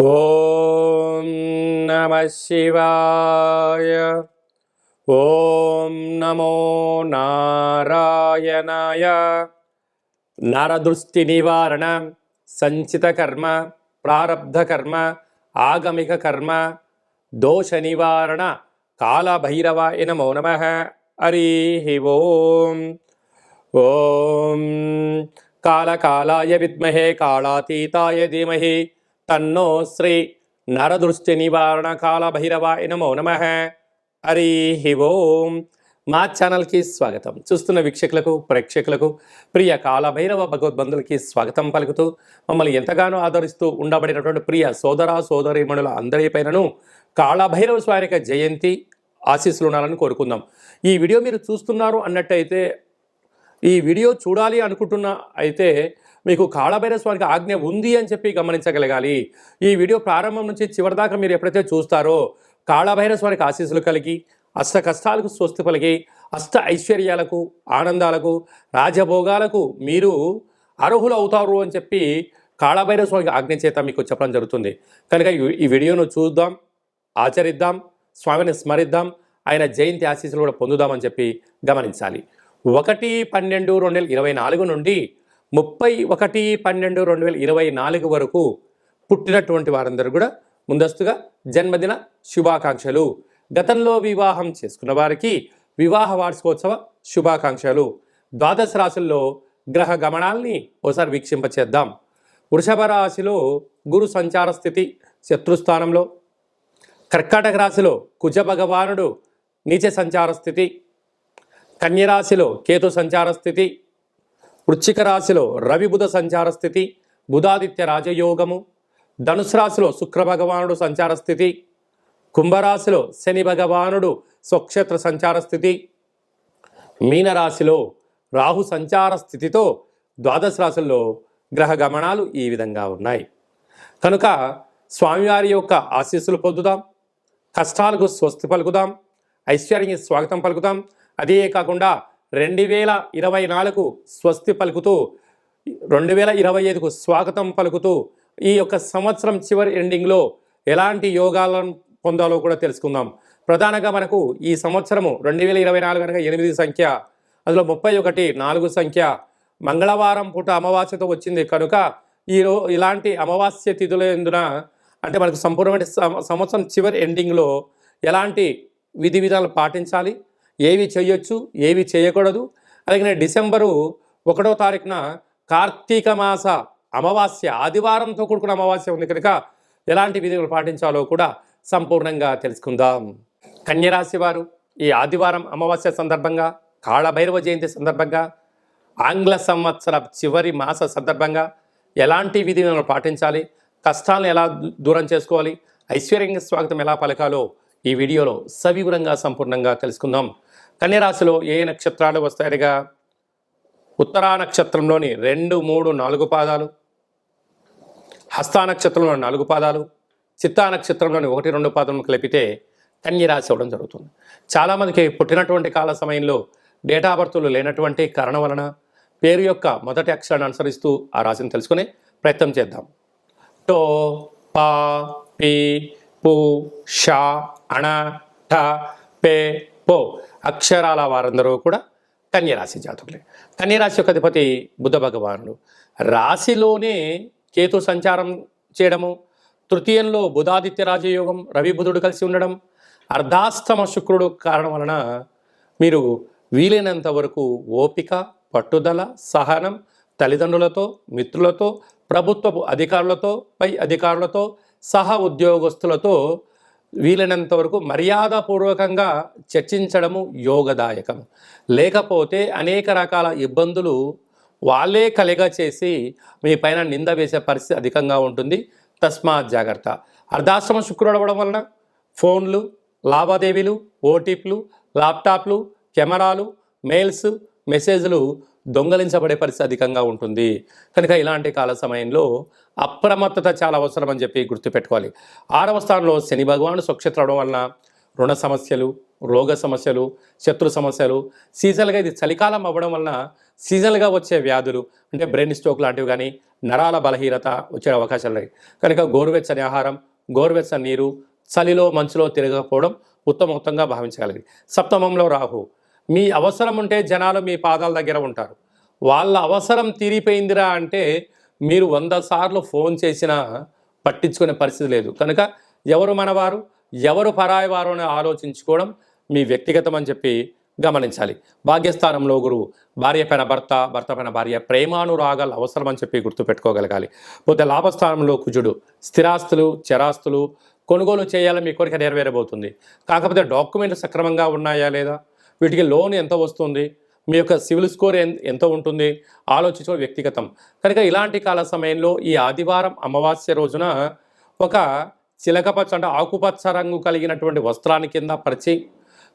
ఓం నమః శివాయ. ఓం నమో నారాయణాయ. నరదృష్టి నివారణ, సంచిత కర్మ, ప్రారబ్ధ కర్మ, ఆగమిక కర్మ, దోష నివారణ కాళభైరవాయ నమో నమః. హరి ఓం. ఓం కాళకాలాయ విద్మహే కాళాతీతాయ ధీమహి తన్నో శ్రీ నరదృష్టి నివారణ కాళభైరవాయ నమో నమః. హరి ఓం. మా ఛానల్కి స్వాగతం. చూస్తున్న వీక్షకులకు ప్రేక్షకులకు ప్రియ కాళభైరవ భగవద్బంధులకి స్వాగతం పలుకుతూ మమ్మల్ని ఎంతగానో ఆదరిస్తూ ఉండబడినటువంటి ప్రియ సోదర సోదరీమణుల అందరిపైనను కాళభైరవ స్వామి యొక్క జయంతి ఆశీస్సులు ఉండాలని కోరుకుందాం. ఈ వీడియో మీరు చూస్తున్నారు అన్నట్టయితే, ఈ వీడియో చూడాలి అనుకుంటున్న అయితే మీకు కాళభైరవ స్వామికి ఆజ్ఞ ఉంది అని చెప్పి గమనించగలగాలి. ఈ వీడియో ప్రారంభం నుంచి చివరి దాకా మీరు ఎప్పుడైతే చూస్తారో కాళభైరవ స్వామికి ఆశీస్సులు కలిగి అష్ట కష్టాలకు స్వస్తి పలికి అష్ట ఐశ్వర్యాలకు ఆనందాలకు రాజభోగాలకు మీరు అర్హులు అవుతారు అని చెప్పి కాళభైరవ స్వామికి ఆజ్ఞ చేత మీకు చెప్పడం జరుగుతుంది. కనుక ఈ వీడియోను చూద్దాం, ఆచరిద్దాం, స్వామిని స్మరిద్దాం, ఆయన జయంతి ఆశీస్సులు కూడా పొందుదామని చెప్పి గమనించాలి. 1/12/2024 నుండి 31/12/2024 వరకు పుట్టినటువంటి వారందరూ కూడా ముందస్తుగా జన్మదిన శుభాకాంక్షలు. గతంలో వివాహం చేసుకున్న వారికి వివాహ వార్షికోత్సవ శుభాకాంక్షలు. ద్వాదశ రాశుల్లో గ్రహ గమనాల్ని ఒకసారి వీక్షింపచేద్దాం. వృషభ రాశిలో గురు సంచార స్థితి శత్రుస్థానంలో, కర్కాటక రాశిలో కుజ భగవానుడు నీచ సంచార స్థితి, కన్యరాశిలో కేతు సంచార స్థితి, వృశ్చిక రాశిలో రవి బుధ సంచార స్థితి, బుధాదిత్య రాజయోగము, ధనుసు రాశిలో శుక్ర భగవానుడు సంచార స్థితి, కుంభరాశిలో శని భగవానుడు స్వక్షేత్ర సంచార స్థితి, మీనరాశిలో రాహు సంచార స్థితితో ద్వాదశ రాశుల్లో గ్రహ గమనాలు ఈ విధంగా ఉన్నాయి. కనుక స్వామివారి యొక్క ఆశీస్సులు పొందుదాం, కష్టాలకు స్వస్తి పలుకుదాం, ఐశ్వర్యానికి స్వాగతం పలుకుదాం. అదే కాకుండా 2024 స్వస్తి పలుకుతూ 2025కు స్వాగతం పలుకుతూ ఈ యొక్క సంవత్సరం చివరి ఎండింగ్లో ఎలాంటి యోగాలను పొందాలో కూడా తెలుసుకుందాం. ప్రధానంగా మనకు ఈ సంవత్సరము 2024 అనగా 8 సంఖ్య, అందులో 31 4 సంఖ్య, మంగళవారం పూట అమావాస్యతో వచ్చింది. కనుక ఇలాంటి అమావాస్య తిథుల ఎందున అంటే మనకు సంపూర్ణమైన సంవత్సరం చివరి ఎండింగ్లో ఎలాంటి విధి విధానాలు పాటించాలి, ఏవి చేయొచ్చు, ఏవి చేయకూడదు. అలాగే డిసెంబరు 1వ తారీఖున కార్తీక మాస అమావాస్య ఆదివారంతో కూడుకున్న అమావాస్య ఉంది కనుక ఎలాంటి విధులు పాటించాలో కూడా సంపూర్ణంగా తెలుసుకుందాం. కన్యరాశి వారు ఈ ఆదివారం అమావాస్య సందర్భంగా, కాళభైరవ జయంతి సందర్భంగా, ఆంగ్ల సంవత్సర చివరి మాస సందర్భంగా ఎలాంటి విధులను పాటించాలి, కష్టాలను ఎలా దూరం చేసుకోవాలి, ఐశ్వర్యంగా స్వాగతం ఎలా పలకాలో ఈ వీడియోలో సవివరంగా సంపూర్ణంగా తెలుసుకుందాం. కన్యరాశిలో ఏ నక్షత్రాలు వస్తాయనగా ఉత్తరా నక్షత్రంలోని 2, 3, 4 పాదాలు, హస్తా నక్షత్రంలోని 4 పాదాలు, చిత్తా నక్షత్రంలోని 1, 2 పాదములు కలిపితే కన్యరాశి అవ్వడం జరుగుతుంది. చాలామందికి పుట్టినటువంటి కాల సమయంలో డేటా బర్తులు లేనటువంటి కారణం వలన పేరు యొక్క మొదటి అక్షరాన్ని అనుసరిస్తూ ఆ రాశిని తెలుసుకునే ప్రయత్నం చేద్దాం. టో, పా, పి, పు, షా, అణ, ఠ, పే, పో అక్షరాల వారందరూ కూడా కన్యరాశి జాతకులే. కన్యరాశి యొక్క అధిపతి బుధ భగవానుడు. రాశిలోనే కేతు సంచారం చేయడము, తృతీయంలో బుధాదిత్య రాజయోగం రవి బుధుడు కలిసి ఉండడం, అర్ధాష్టమ శుక్రుడు కారణం వలన మీరు వీలైనంత వరకు ఓపిక, పట్టుదల, సహనం తల్లిదండ్రులతో, మిత్రులతో, ప్రభుత్వపు అధికారులతో, పై అధికారులతో, సహ ఉద్యోగస్తులతో వీలైనంత వరకు మర్యాదపూర్వకంగా చర్చించడము యోగదాయకం. లేకపోతే అనేక రకాల ఇబ్బందులు వాళ్ళే కలిగా చేసి మీ పైన నింద వేసే పరిస్థితి అధికంగా ఉంటుంది. తస్మాత్ జాగ్రత్త. అర్ధాశ్రమ శుక్రుడు అవ్వడం వలన ఫోన్లు, లావాదేవీలు, ఓటీపీలు, ల్యాప్టాప్లు, కెమెరాలు, మెయిల్స్, మెసేజ్లు దొంగలించబడే పరిస్థితి అధికంగా ఉంటుంది. కనుక ఇలాంటి కాల సమయంలో అప్రమత్తత చాలా అవసరం అని చెప్పి గుర్తుపెట్టుకోవాలి. 6వ స్థానంలో శని భగవానుడు స్వక్షేత్రం అవడం వలన రుణ సమస్యలు, రోగ సమస్యలు, శత్రు సమస్యలు, సీజనల్గా ఇది చలికాలం అవ్వడం వలన సీజనల్గా వచ్చే వ్యాధులు అంటే బ్రెయిన్ స్ట్రోక్ లాంటివి కానీ, నరాల బలహీనత వచ్చే అవకాశాలు ఉన్నాయి. కనుక గోరువెచ్చని ఆహారం, గోరువెచ్చని నీరు, చలిలో మంచులో తిరగకపోవడం ఉత్తమోత్తంగా భావించగలిగి. సప్తమంలో రాహు, మీ అవసరం ఉంటే జనాలు మీ పాదాల దగ్గర ఉంటారు. వాళ్ళ అవసరం తీరిపోయిందిరా అంటే మీరు 100 సార్లు ఫోన్ చేసినా పట్టించుకునే పరిస్థితి లేదు. కనుక ఎవరు మనవారు, ఎవరు పరాయి వారు అని ఆలోచించుకోవడం మీ వ్యక్తిగతం అని చెప్పి గమనించాలి. భాగ్యస్థానంలో గురువు, భార్య పైన భర్త, భర్త పైన భార్య, ప్రేమానురాగాలు అవసరం అని చెప్పి గుర్తుపెట్టుకోగలగాలి. పోతే లాభస్థానంలో కుజుడు, స్థిరాస్తులు, చరాస్తులు కొనుగోలు చేయాలని మీ కోరిక నెరవేరబోతుంది. కాకపోతే డాక్యుమెంట్లు సక్రమంగా ఉన్నాయా లేదా, వీటికి లోన్ ఎంత వస్తుంది, మీ యొక్క సివిల్ స్కోర్ ఎంత ఉంటుంది ఆలోచించడం వ్యక్తిగతం. కనుక ఇలాంటి కాల సమయంలో ఈ ఆదివారం అమావాస్య రోజున ఒక చిలకపచ్చ అంటే ఆకుపచ్చ రంగు కలిగినటువంటి వస్త్రాన్ని కింద పరిచి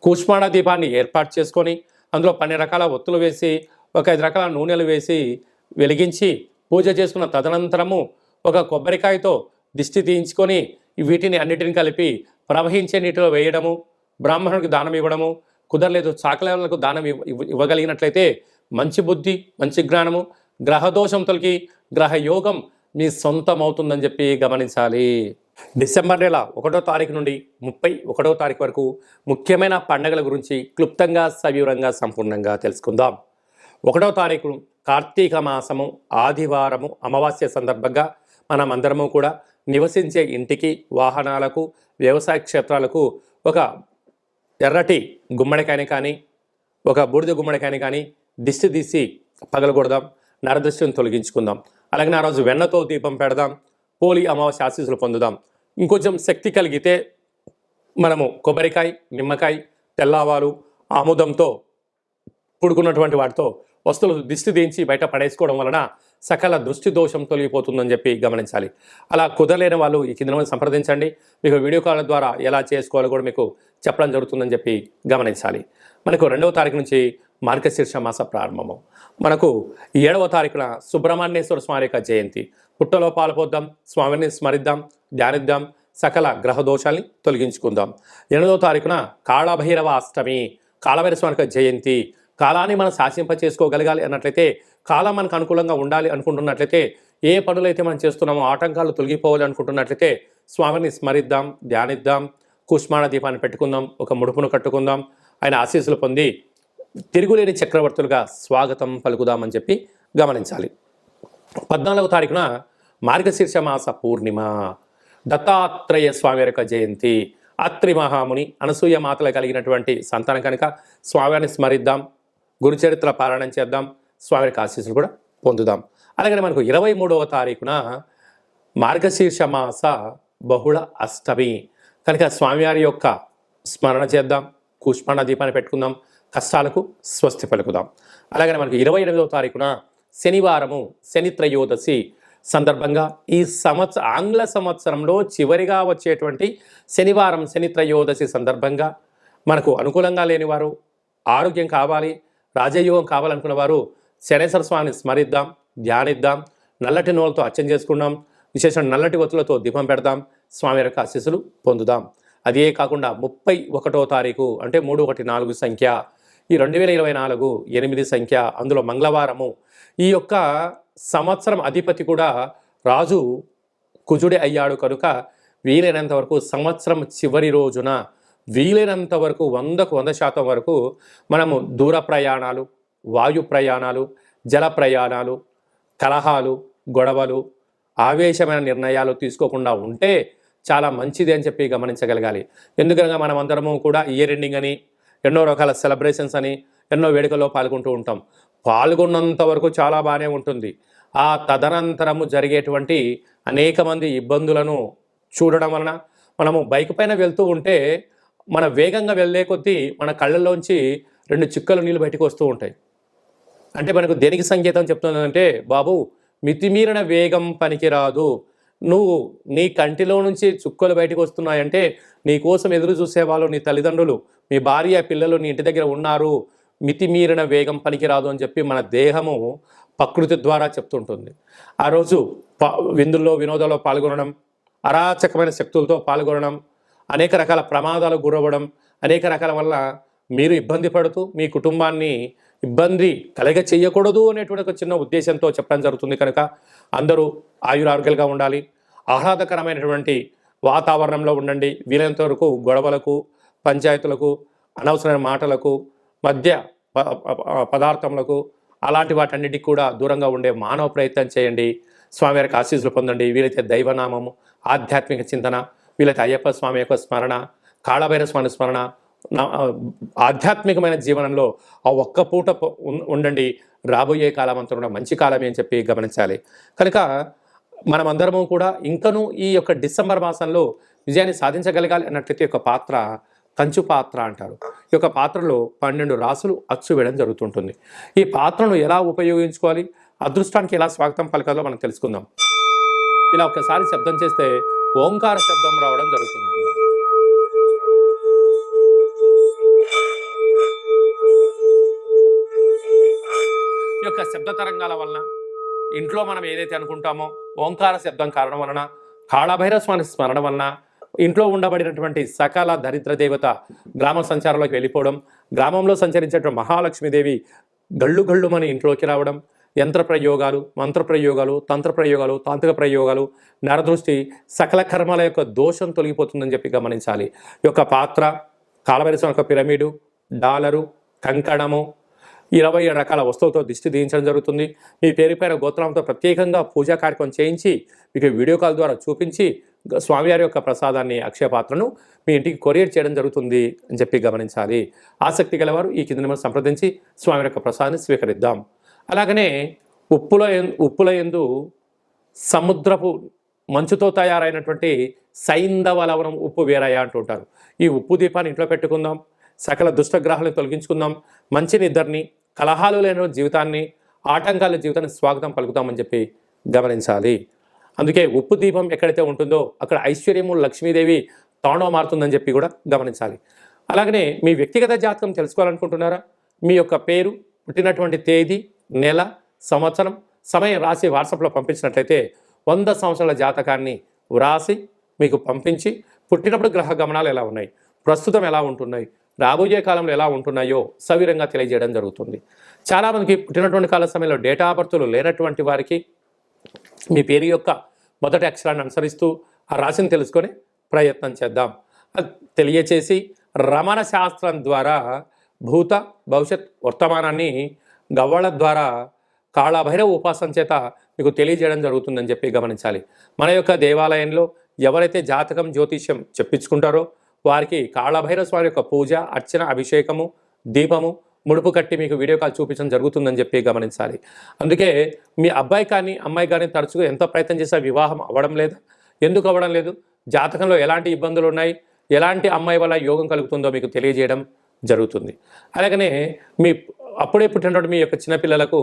కూష్మాండ దీపాన్ని ఏర్పాటు చేసుకొని అందులో 12 రకాల ఒత్తులు వేసి ఒక 5 రకాల నూనెలు వేసి వెలిగించి పూజ చేసుకున్న తదనంతరము ఒక కొబ్బరికాయతో దిష్టి తీయించుకొని వీటిని అన్నిటిని కలిపి ప్రవహించే నీటిలో వేయడము, బ్రాహ్మణుడికి దానం ఇవ్వడము, కుదరలేదు చాకలేవులకు దానం ఇవ్వగలిగినట్లయితే మంచి బుద్ధి, మంచి జ్ఞానము, గ్రహదోషం తొలగి గ్రహయోగం మీ సొంతం అవుతుందని చెప్పి గమనించాలి. డిసెంబర్ నెల 1వ తారీఖు నుండి 31వ తారీఖు వరకు ముఖ్యమైన పండుగల గురించి క్లుప్తంగా సవివరంగా సంపూర్ణంగా తెలుసుకుందాం. 1వ తారీఖు కార్తీక మాసము ఆదివారము అమావాస్య సందర్భంగా మనం అందరము కూడా నివసించే ఇంటికి, వాహనాలకు, వ్యవసాయ క్షేత్రాలకు ఒక ఎర్రటి గుమ్మడికాయని కానీ, ఒక బూడిద గుమ్మడికాయని కానీ దిష్టి తీసి పగలగొడదాం, నరదృష్టిని తొలగించుకుందాం. అలాగే ఆ రోజు వెన్నతో దీపం పెడదాం, పోలి అమావాస్య ఆశీస్సులు పొందుదాం. ఇంకొంచెం శక్తి కలిగితే మనము కొబ్బరికాయ, నిమ్మకాయ, తెల్లవాలు, ఆముదంతో పుడుకున్నటువంటి వాటితో వస్తువులు దిష్టి దించి బయట పడేసుకోవడం వలన సకల దృష్టి దోషం తొలగిపోతుందని చెప్పి గమనించాలి. అలా కుదరలేని వాళ్ళు ఈ కింద సంప్రదించండి. మీకు వీడియో కాల్ ద్వారా ఎలా చేసుకోవాలో కూడా మీకు చెప్పడం జరుగుతుందని చెప్పి గమనించాలి. మనకు 2వ తారీఖు నుంచి మార్గశీర్ష మాస ప్రారంభము. మనకు 7వ తారీఖున సుబ్రహ్మణ్యేశ్వర స్వామి యొక్క జయంతి. పుట్టలో పాల్పొద్దాం, స్వామిని స్మరిద్దాం, ధ్యానిద్దాం, సకల గ్రహ దోషాల్ని తొలగించుకుందాం. 8వ తారీఖున కాళభైరవ అష్టమి, కాళభైరవ స్వామి యొక్క జయంతి. కాలాన్ని మనం శాసింప చేసుకోగలగాలి అన్నట్లయితే, కాలం మనకు అనుకూలంగా ఉండాలి అనుకుంటున్నట్లయితే, ఏ పనులైతే మనం చేస్తున్నామో ఆటంకాలు తొలగిపోవాలి అనుకుంటున్నట్లయితే స్వామిని స్మరిద్దాం, ధ్యానిద్దాం, కూష్మాండ దీపాన్ని పెట్టుకుందాం, ఒక ముడుపును కట్టుకుందాం, ఆయన ఆశీస్సులు పొంది తిరుగులేని చక్రవర్తులుగా స్వాగతం పలుకుదామని చెప్పి గమనించాలి. 14వ తారీఖున మార్గశీర్ష మాస పూర్ణిమ, దత్తాత్రేయ స్వామి యొక్క జయంతి. అత్రి మహాముని, అనసూయ మాతలు కలిగినటువంటి సంతానం కనుక స్వామిని స్మరిద్దాం, గురుచరిత్ర పారాయణం చేద్దాం, స్వామి యొక్క ఆశీస్సులు కూడా పొందుదాం. అలాగే మనకు 23వ తారీఖున మార్గశీర్ష మాస బహుళ అష్టమి కనుక స్వామివారి యొక్క స్మరణ చేద్దాం, కూష్మాండ దీపాన్ని పెట్టుకుందాం, కష్టాలకు స్వస్తి పలుకుదాం. అలాగే మనకు 28వ తారీఖున శనివారము, శని త్రయోదశి సందర్భంగా ఈ ఆంగ్ల సంవత్సరంలో చివరిగా వచ్చేటువంటి శనివారం, శని త్రయోదశి సందర్భంగా మనకు అనుకూలంగా లేనివారు, ఆరోగ్యం కావాలి, రాజయోగం కావాలనుకున్న వారు శనేశ్వర స్వామిని స్మరిద్దాం, ధ్యానిద్దాం, నల్లటి నూనెలతో అర్చన చేసుకుందాం, విశేషం నల్లటి ఒత్తులతో దీపం పెడదాం, స్వామి యొక్క ఆశీస్సులు పొందుదాం. అదే కాకుండా 31వ తారీఖు అంటే 314 సంఖ్య, ఈ 2024 8 సంఖ్య, అందులో మంగళవారము. ఈ యొక్క సంవత్సరం అధిపతి కూడా రాజు కుజుడే అయ్యాడు కనుక వీలైనంత వరకు సంవత్సరం చివరి రోజున వీలైనంత వరకు 100% వరకు మనము దూర ప్రయాణాలు, వాయు ప్రయాణాలు, జల ప్రయాణాలు, కలహాలు, గొడవలు, ఆవేశమైన నిర్ణయాలు తీసుకోకుండా ఉంటే చాలా మంచిది అని చెప్పి గమనించగలగాలి. ఎందుకనగా మనం అందరము కూడా ఇయర్ ఎండింగ్ అని, ఎన్నో రకాల సెలబ్రేషన్స్ అని, ఎన్నో వేడుకల్లో పాల్గొంటూ ఉంటాం. పాల్గొన్నంత వరకు చాలా బాగానే ఉంటుంది. ఆ తదనంతరము జరిగేటువంటి అనేక మంది ఇబ్బందులను చూడడం వలన మనము బైక్ పైన వెళ్తూ ఉంటే మన వేగంగా వెళ్ళే కొద్దీ మన కళ్ళల్లోంచి 2 చుక్కలు నీళ్ళు బయటకు వస్తూ ఉంటాయి. అంటే మనకు దేనికి సంకేతం చెప్తుందంటే, బాబు మితిమీరిన వేగం పనికిరాదు, నువ్వు నీ కంటిలో నుంచి చుక్కలు బయటకు వస్తున్నాయంటే నీ కోసం ఎదురు చూసేవాళ్ళు నీ తల్లిదండ్రులు, మీ భార్య, పిల్లలు నీ ఇంటి దగ్గర ఉన్నారు, మితిమీరిన వేగం పనికిరాదు అని చెప్పి మన దేహము ప్రకృతి ద్వారా చెప్తుంటుంది. ఆ రోజు విందుల్లో, వినోదాల్లో పాల్గొనడం, అరాచకమైన శక్తులతో పాల్గొనడం, అనేక రకాల ప్రమాదాలకు గురవ్వడం, అనేక రకాల వల్ల మీరు ఇబ్బంది పడుతూ మీ కుటుంబాన్ని ఇబ్బంది కలగ చేయకూడదు అనేటువంటి ఒక చిన్న ఉద్దేశంతో చెప్పడం జరుగుతుంది. కనుక అందరూ ఆయురారోగ్యాలుగా ఉండాలి, ఆహ్లాదకరమైనటువంటి వాతావరణంలో ఉండండి. వీలైనంత వరకు గొడవలకు, పంచాయతీలకు, అనవసరమైన మాటలకు, మధ్య పదార్థములకు, అలాంటి వాటన్నిటికి కూడా దూరంగా ఉండే మానవ ప్రయత్నం చేయండి. స్వామివారికి ఆశీస్సులు పొందండి. వీలైతే దైవనామము, ఆధ్యాత్మిక చింతన, వీలైతే అయ్యప్ప స్వామి యొక్క స్మరణ, కాళభైరవ స్వామి స్మరణ, ఆధ్యాత్మికమైన జీవనంలో ఆ ఒక్క పూట ఉండండి. రాబోయే కాలం అంతా కూడా మంచి కాలమే అని చెప్పి గమనించాలి. కనుక మనమందరము కూడా ఇంకనూ ఈ యొక్క డిసెంబర్ మాసంలో విజయాన్ని సాధించగలగాలి అన్నట్లయితే ఒక పాత్ర కంచు పాత్ర అంటారు. ఈ యొక్క పాత్రలో 12 రాసులు అచ్చు వేయడం జరుగుతుంటుంది. ఈ పాత్రను ఎలా ఉపయోగించుకోవాలి, అదృష్టానికి ఎలా స్వాగతం పలకాలో మనం తెలుసుకుందాం. ఇలా ఒకసారి శబ్దం చేస్తే ఓంకార శబ్దం రావడం జరుగుతుంది. ఈ యొక్క శబ్ద తరంగాల వలన ఇంట్లో మనం ఏదైతే అనుకుంటామో ఓంకార శబ్దం కారణం వలన, కాళభైరవ స్వామి స్మరణ వలన ఇంట్లో ఉండబడినటువంటి సకల దరిద్ర దేవత గ్రామ సంచారంలోకి వెళ్ళిపోవడం, గ్రామంలో సంచరించేటువంటి మహాలక్ష్మీదేవి గళ్ళు గళ్ళుమని ఇంట్లోకి రావడం, యంత్ర ప్రయోగాలు, మంత్ర ప్రయోగాలు, తంత్ర ప్రయోగాలు, తాంత్రిక ప్రయోగాలు, నరదృష్టి, సకల కర్మల యొక్క దోషం తొలగిపోతుందని చెప్పి గమనించాలి. ఈ యొక్క పాత్ర, కాళభైరవ స్వామి యొక్క పిరమిడు, డాలరు, కంకణము, 27 రకాల వస్తువులతో దిష్టి తీయించడం జరుగుతుంది. మీ పేరు పైన గోత్రంతో ప్రత్యేకంగా పూజా కార్యక్రమం చేయించి మీకు వీడియో కాల్ ద్వారా చూపించి స్వామివారి యొక్క ప్రసాదాన్ని, అక్షయ పాత్రను మీ ఇంటికి కొరియర్ చేయడం జరుగుతుంది అని చెప్పి గమనించాలి. ఆసక్తి గలవారు ఈ కింద నెంబర్ సంప్రదించి స్వామి యొక్క ప్రసాదాన్ని స్వీకరిద్దాం. అలాగనే ఉప్పుల యందు సముద్రపు మంచుతో తయారైనటువంటి సైంధవ లవణం ఉప్పు వేరయ్య అంటుంటారు. ఈ ఉప్పు దీపాన్ని ఇంట్లో పెట్టుకుందాం. సకల దుష్టగ్రహాలను తొలగించుకుందాం. మంచి నిద్రని, కలహాలు లేని జీవితాన్ని, ఆటంకాల జీవితాన్ని స్వాగతం పలుకుతామని చెప్పి గమనించాలి. అందుకే ఉప్పు దీపం ఎక్కడైతే ఉంటుందో అక్కడ ఐశ్వర్యము, లక్ష్మీదేవి తాండవ మారుతుందని చెప్పి కూడా గమనించాలి. అలాగనే మీ వ్యక్తిగత జాతకం తెలుసుకోవాలనుకుంటున్నారా? మీ యొక్క పేరు, పుట్టినటువంటి తేదీ, నెల, సంవత్సరం, సమయం రాసి వాట్సాప్లో పంపించినట్లయితే 100 సంవత్సరాల జాతకాన్ని వ్రాసి మీకు పంపించి పుట్టినప్పుడు గ్రహ గమనాలు ఎలా ఉన్నాయి, ప్రస్తుతం ఎలా ఉంటున్నాయి, రాబోయే కాలంలో ఎలా ఉంటున్నాయో సవిరంగా తెలియజేయడం జరుగుతుంది. చాలామందికి పుట్టినటువంటి కాల సమయంలో డేటా ఆఫ్ బర్త్లు లేనటువంటి వారికి మీ పేరు యొక్క మొదటి అక్షరాన్ని అనుసరిస్తూ ఆ రాశిని తెలుసుకొని ప్రయత్నం చేద్దాం. అది తెలియచేసి రమణ శాస్త్రం ద్వారా భూత, భవిష్యత్, వర్తమానాన్ని గవ్వళ ద్వారా కాళభైరవ ఉపాసన చేత మీకు తెలియజేయడం జరుగుతుందని చెప్పి గమనించాలి. మన యొక్క దేవాలయంలో ఎవరైతే జాతకం, జ్యోతిష్యం చెప్పించుకుంటారో వారికి కాళభైరవ స్వామి యొక్క పూజ, అర్చన, అభిషేకము, దీపము, ముడుపు కట్టి మీకు వీడియో కాల్ చూపించడం జరుగుతుందని చెప్పి గమనించాలి. అందుకే మీ అబ్బాయి కానీ అమ్మాయి కానీ తరచుగా ఎంత ప్రయత్నం చేసినా వివాహం అవ్వడం లేదు. ఎందుకు అవ్వడం లేదు? జాతకంలో ఎలాంటి ఇబ్బందులు ఉన్నాయి, ఎలాంటి అమ్మాయి వల్ల యోగం కలుగుతుందో మీకు తెలియజేయడం జరుగుతుంది. అలాగనే మీ అప్పుడే పుట్టినటువంటి మీ యొక్క చిన్నపిల్లలకు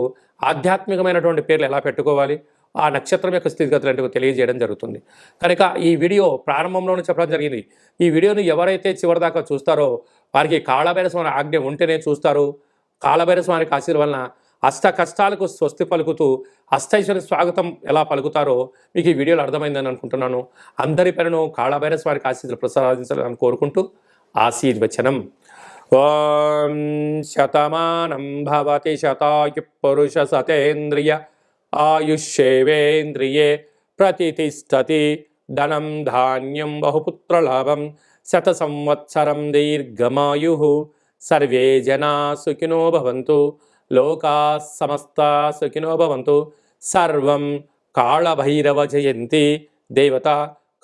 ఆధ్యాత్మికమైనటువంటి పేర్లు ఎలా పెట్టుకోవాలి, ఆ నక్షత్రం యొక్క స్థితిగతులు అంటే తెలియజేయడం జరుగుతుంది. కనుక ఈ వీడియో ప్రారంభంలోనే చెప్పడం జరిగింది. ఈ వీడియోను ఎవరైతే చివరిదాకా చూస్తారో వారికి కాళభైరవ స్వామి ఆజ్ఞ ఉంటేనే చూస్తారు. కాళభైరవ స్వామికి ఆశీర్వాదం వలన అష్ట కష్టాలకు స్వస్తి పలుకుతూ అష్టైశ్వర్య స్వాగతం ఎలా పలుకుతారో మీకు ఈ వీడియోలో అర్థమైందని అనుకుంటున్నాను. అందరి పేరును కాళభైరవ స్వామికి ఆశీస్సులు ప్రసాదించాలని కోరుకుంటూ ఆశీర్వచనం. ఓం శతమానం భవతి శతాయు పురుష సతేంద్రియ ఆయుష్యేవేంద్రియే ప్రతిష్టతి ధనం ధాన్యం బహుపుత్రలాభం శత సంవత్సరం దీర్ఘమాయు సర్వే జనా సుఖినో భవంతు లోకా సమస్తా సుఖినో భవంతు. సర్వం కాళభైరవ జయంతి దేవత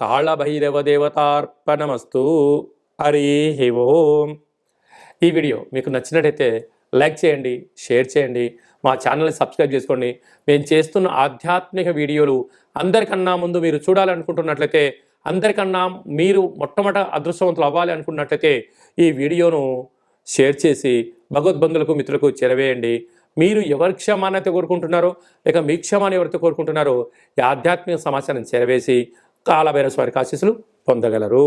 కాళభైరవ దేవతార్పణమస్తు. హరి ఓం. ఈ వీడియో మీకు నచ్చినట్టయితే లైక్ చేయండి, షేర్ చేయండి, మా ఛానల్ని సబ్స్క్రైబ్ చేసుకోండి. మేము చేస్తున్న ఆధ్యాత్మిక వీడియోలు అందరికన్నా ముందు మీరు చూడాలనుకుంటున్నట్లయితే, అందరికన్నా మీరు మొట్టమొదట అదృష్టవంతులు అవ్వాలి అనుకున్నట్లయితే ఈ వీడియోను షేర్ చేసి భగవద్బంధులకు, మిత్రులకు చేరవేయండి. మీరు ఎవరి క్షేమాన్ని అయితే కోరుకుంటున్నారో, లేక మీ క్షేమాన్ని ఎవరైతే కోరుకుంటున్నారో ఈ ఆధ్యాత్మిక సమాచారం చేరవేసి కాళభైరవ స్వామి ఆశీస్సులు పొందగలరు.